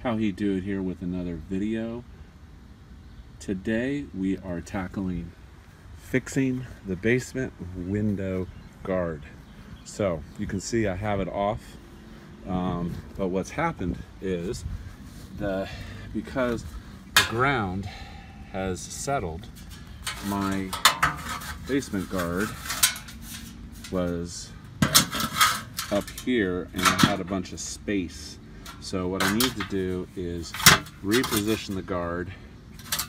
How he do it here with another video. Today we are tackling fixing the basement window guard. So you can see I have it off, but what's happened is because the ground has settled, my basement guard was up here and I had a bunch of space. So what I need to do is reposition the guard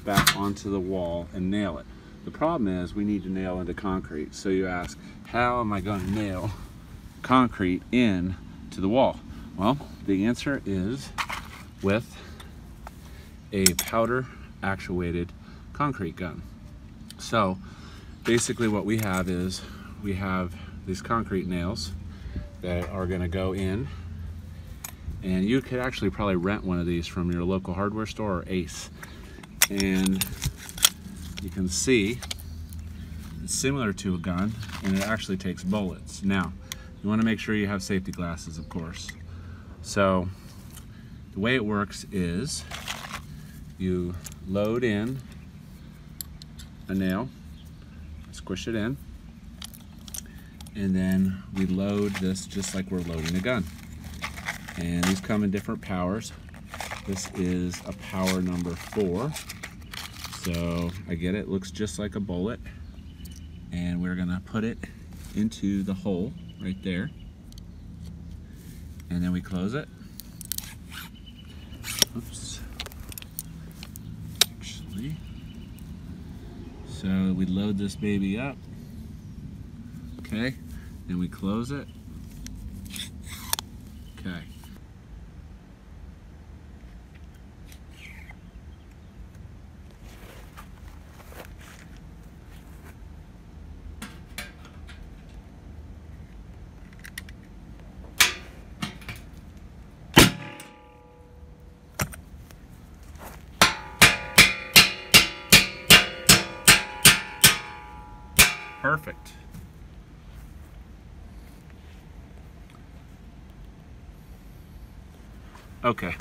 back onto the wall and nail it. The problem is we need to nail into concrete. So you ask, how am I going to nail concrete in to the wall? Well, the answer is with a powder actuated concrete gun. So basically what we have is we have these concrete nails that are going to go in. And you could actually probably rent one of these from your local hardware store or Ace. And you can see it's similar to a gun, and it actually takes bullets. Now, you want to make sure you have safety glasses, of course. So the way it works is you load in a nail, squish it in, and then we load this just like we're loading a gun. And these come in different powers. This is a power number 4. So I get it, looks just like a bullet. And we're gonna put it into the hole right there. And then we close it. Oops. Actually. So we load this baby up. Okay, then we close it. Okay. Perfect. Okay.